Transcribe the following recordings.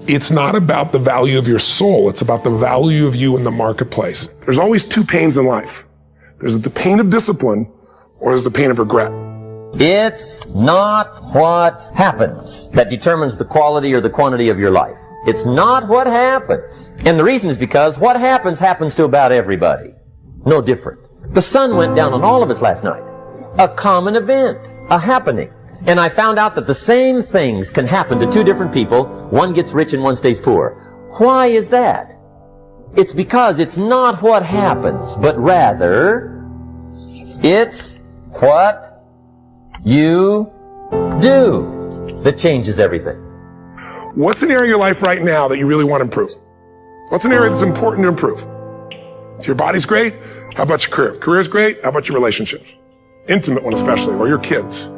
It's not about the value of your soul. It's about the value of you in the marketplace. There's always two pains in life. There's the pain of discipline or there's the pain of regret. It's not what happens that determines the quality or the quantity of your life. It's not what happens. And the reason is because what happens to about everybody. No different. The sun went down on all of us last night. A common event. A happening. And I found out that the same things can happen to two different people. One gets rich and one stays poor. Why is that? It's because it's not what happens, but rather, it's what you do that changes everything. What's an area of your life right now that you really want to improve? What's an area that's important to improve? Your body's great? How about your career? Career's great? How about your relationships? Intimate one especially, or your kids,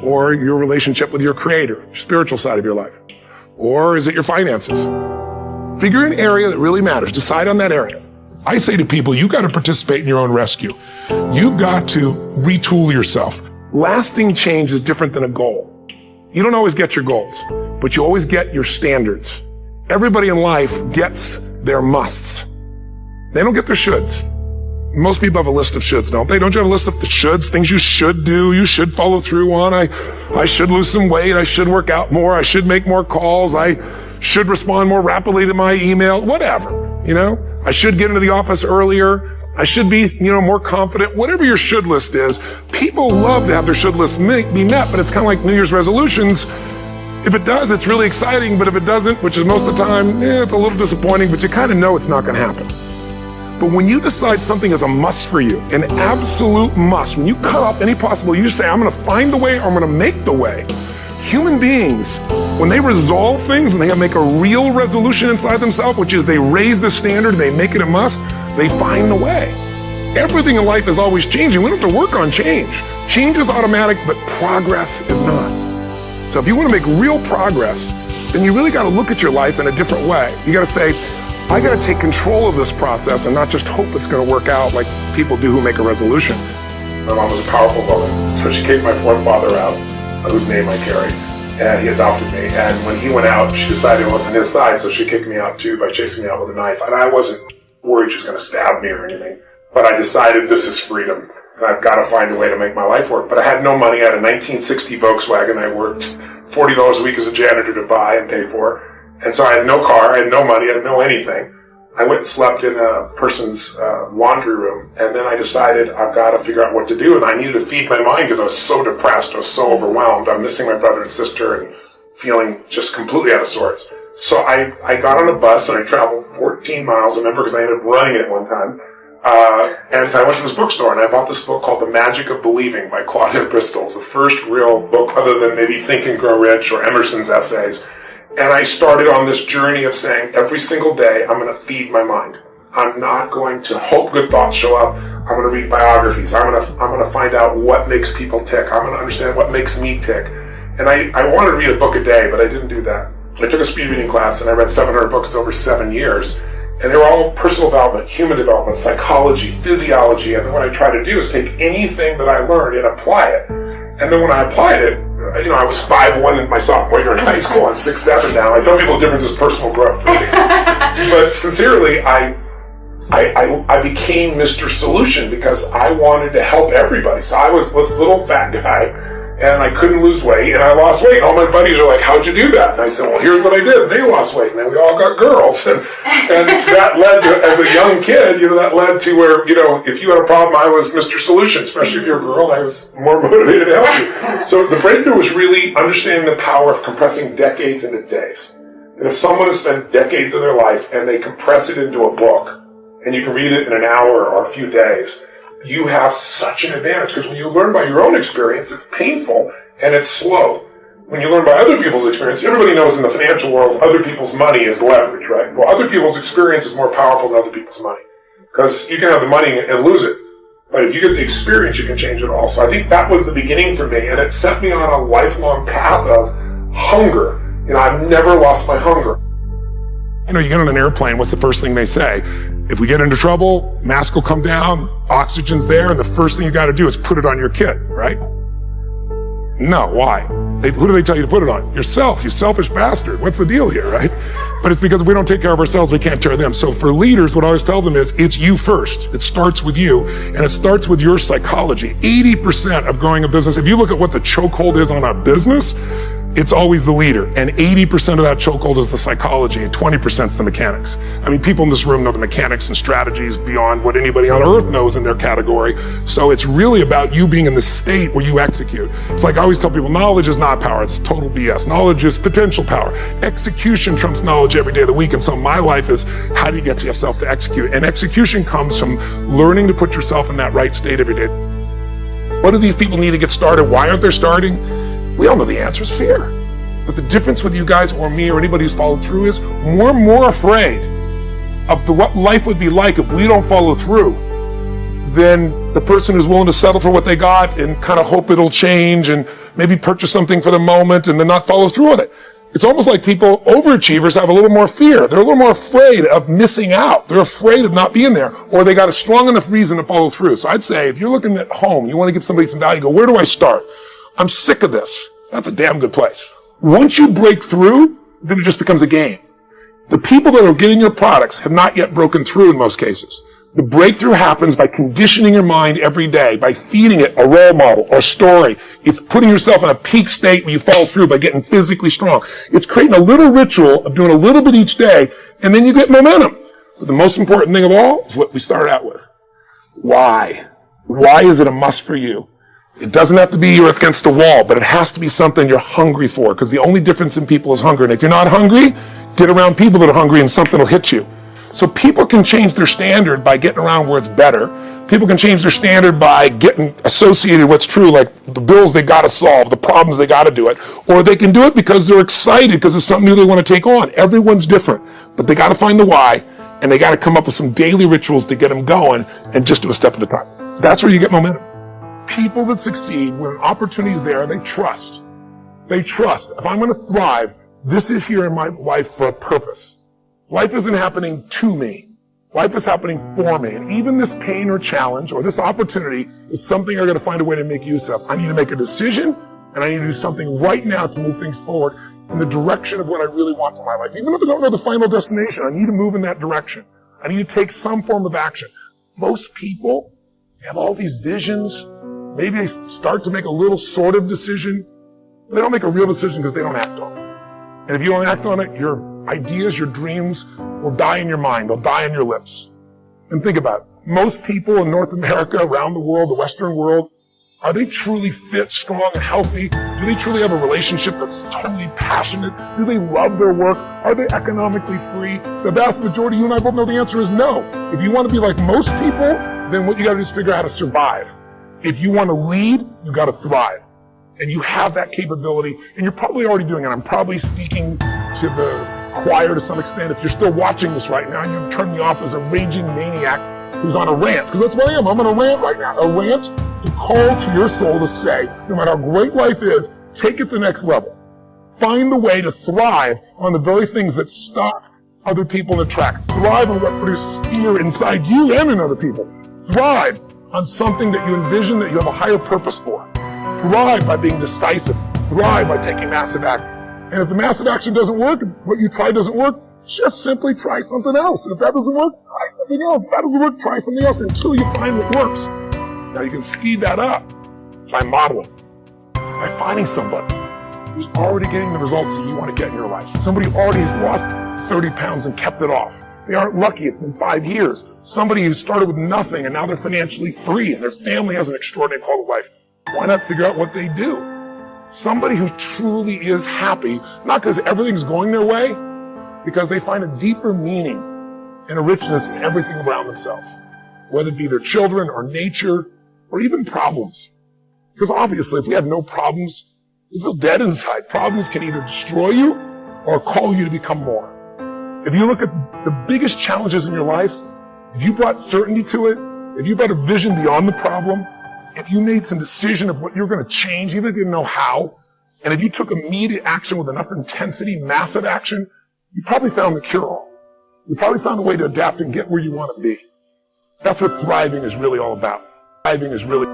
or your relationship with your creator, your spiritual side of your life. Or is it your finances? Figure an area that really matters. Decide on that area. I say to people, you've got to participate in your own rescue. You've got to retool yourself. Lasting change is different than a goal. You don't always get your goals, but you always get your standards. Everybody in life gets their musts. They don't get their shoulds. Most people have a list of shoulds, don't they? Don't you have a list of the shoulds, things you should do, you should follow through on? I should lose some weight, I should work out more, I should make more calls, I should respond more rapidly to my email, whatever, I should get into the office earlier, I should be, more confident, whatever your should list is. People love to have their should list be met, but it's kind of like New Year's resolutions. If it does, it's really exciting, but if it doesn't, which is most of the time, it's a little disappointing, but you kind of know it's not going to happen. But when you decide something is a must for you, an absolute must, when you cut off any possible, you say, I'm going to find the way or I'm going to make the way. Human beings, when they resolve things, when they make a real resolution inside themselves, which is they raise the standard, they make it a must, they find the way. Everything in life is always changing. We don't have to work on change. Change is automatic, but progress is not. So if you want to make real progress, then you really got to look at your life in a different way. You got to say, I got to take control of this process and not just hope it's going to work out like people do who make a resolution. My mom was a powerful woman, so she kicked my forefather out, whose name I carry, and he adopted me. And when he went out, she decided it wasn't his side, so she kicked me out too by chasing me out with a knife. And I wasn't worried she was going to stab me or anything, but I decided this is freedom, and I've got to find a way to make my life work. But I had no money. I had a 1960 Volkswagen I worked $40 a week as a janitor to buy and pay for. And so I had no car, I had no money, I had no anything. I went and slept in a person's laundry room, and then I decided I've got to figure out what to do, and I needed to feed my mind because I was so depressed, I was so overwhelmed. I'm missing my brother and sister and feeling just completely out of sorts. So I got on a bus and I traveled 14 miles, I remember, because I ended up running it one time. And I went to this bookstore and I bought this book called The Magic of Believing by Claudia Bristol. It's the first real book other than maybe Think and Grow Rich or Emerson's essays. And I started on this journey of saying every single day I'm going to feed my mind. I'm not going to hope good thoughts show up. I'm going to read biographies. I'm going to find out what makes people tick. I'm going to understand what makes me tick. And I wanted to read a book a day, but I didn't do that. I took a speed reading class and I read 700 books over 7 years. And they were all personal development, human development, psychology, physiology. And then what I try to do is take anything that I learned and apply it. And then when I applied it, I was 5'1" in my sophomore year in high school. I'm 6'7" now. I tell people the difference is personal growth. But sincerely, I became Mr. Solution because I wanted to help everybody. So I was this little fat guy, and I couldn't lose weight, and I lost weight. And all my buddies are like, how'd you do that? And I said, well, here's what I did. And they lost weight, and then we all got girls. And that led to, as a young kid, that led to where, if you had a problem, I was Mr. Solution. Especially if you're a girl, I was more motivated to help you. So the breakthrough was really understanding the power of compressing decades into days. And if someone has spent decades of their life and they compress it into a book, and you can read it in an hour or a few days, you have such an advantage, because when you learn by your own experience, it's painful and it's slow. When you learn by other people's experience, everybody knows in the financial world, other people's money is leverage, right? Well, other people's experience is more powerful than other people's money, because you can have the money and lose it. But if you get the experience, you can change it all. So I think that was the beginning for me, and it set me on a lifelong path of hunger. I've never lost my hunger. You get on an airplane, what's the first thing they say? If we get into trouble, mask will come down, oxygen's there, and the first thing you got to do is put it on your kid, right? No, why? Who do they tell you to put it on? Yourself, you selfish bastard. What's the deal here, right? But it's because if we don't take care of ourselves, we can't take care of them. So for leaders, what I always tell them is, it's you first. It starts with you, and it starts with your psychology. 80% of growing a business, if you look at what the chokehold is on a business, it's always the leader. And 80% of that chokehold is the psychology, and 20% is the mechanics. I mean, people in this room know the mechanics and strategies beyond what anybody on earth knows in their category. So it's really about you being in the state where you execute. It's like I always tell people, knowledge is not power, it's total BS. Knowledge is potential power. Execution trumps knowledge every day of the week. And so my life is, how do you get yourself to execute? And execution comes from learning to put yourself in that right state every day. What do these people need to get started? Why aren't they starting? We all know the answer is fear. But the difference with you guys or me or anybody who's followed through is we're more afraid of what life would be like if we don't follow through than the person who's willing to settle for what they got and kind of hope it'll change and maybe purchase something for the moment and then not follow through on it. It's almost like people, overachievers, have a little more fear. They're a little more afraid of missing out. They're afraid of not being there, or they got a strong enough reason to follow through. So I'd say if you're looking at home, you want to give somebody some value, go, where do I start? I'm sick of this. That's a damn good place. Once you break through, then it just becomes a game. The people that are getting your products have not yet broken through in most cases. The breakthrough happens by conditioning your mind every day, by feeding it a role model or story. It's putting yourself in a peak state where you follow through by getting physically strong. It's creating a little ritual of doing a little bit each day, and then you get momentum. But the most important thing of all is what we started out with. Why? Why is it a must for you? It doesn't have to be you're against the wall, but it has to be something you're hungry for, because the only difference in people is hunger. And if you're not hungry, get around people that are hungry and something will hit you. So people can change their standard by getting around where it's better. People can change their standard by getting associated with what's true, like the bills they got to solve, the problems they got to do it. Or they can do it because they're excited because it's something new they want to take on. Everyone's different, but they got to find the why, and they got to come up with some daily rituals to get them going and just do a step at a time. That's where you get momentum. People that succeed, when an opportunity is there, they trust. They trust. If I'm going to thrive, this is here in my life for a purpose. Life isn't happening to me. Life is happening for me. And even this pain or challenge or this opportunity is something I'm going to find a way to make use of. I need to make a decision, and I need to do something right now to move things forward in the direction of what I really want for my life. Even if I don't know the final destination, I need to move in that direction. I need to take some form of action. Most people have all these visions. Maybe they start to make a little sort of decision. They don't make a real decision because they don't act on it. And if you don't act on it, your ideas, your dreams will die in your mind. They'll die on your lips. And think about it. Most people in North America, around the world, the Western world, are they truly fit, strong, and healthy? Do they truly have a relationship that's totally passionate? Do they love their work? Are they economically free? The vast majority, you and I both know the answer is no. If you want to be like most people, then what you got to do is figure out how to survive. If you want to lead, you got to thrive. And you have that capability, and you're probably already doing it. I'm probably speaking to the choir to some extent. If you're still watching this right now, you've turned me off as a raging maniac who's on a rant, because that's what I am. I'm on a rant right now. A rant to call to your soul to say, no matter how great life is, take it to the next level. Find the way to thrive on the very things that stop other people in the track. Thrive on what produces fear inside you and in other people. Thrive on something that you envision that you have a higher purpose for. Thrive by being decisive. Thrive by taking massive action. And if the massive action doesn't work, if what you try doesn't work, just simply try something else. And if that doesn't work, try something else. If that doesn't work, try something else until you find what works. Now you can speed that up by modeling, by finding somebody who's already getting the results that you want to get in your life. Somebody who already has lost 30 pounds and kept it off. They aren't lucky. It's been 5 years. Somebody who started with nothing and now they're financially free and their family has an extraordinary quality of life. Why not figure out what they do? Somebody who truly is happy, not because everything's going their way, because they find a deeper meaning and a richness in everything around themselves, whether it be their children or nature or even problems. Because obviously, if we had no problems, you feel dead inside. Problems can either destroy you or call you to become more. If you look at the biggest challenges in your life, if you brought certainty to it, if you brought a vision beyond the problem, if you made some decision of what you're going to change, even if you didn't know how, and if you took immediate action with enough intensity, massive action, you probably found the cure-all. You probably found a way to adapt and get where you want to be. That's what thriving is really all about. Thriving is really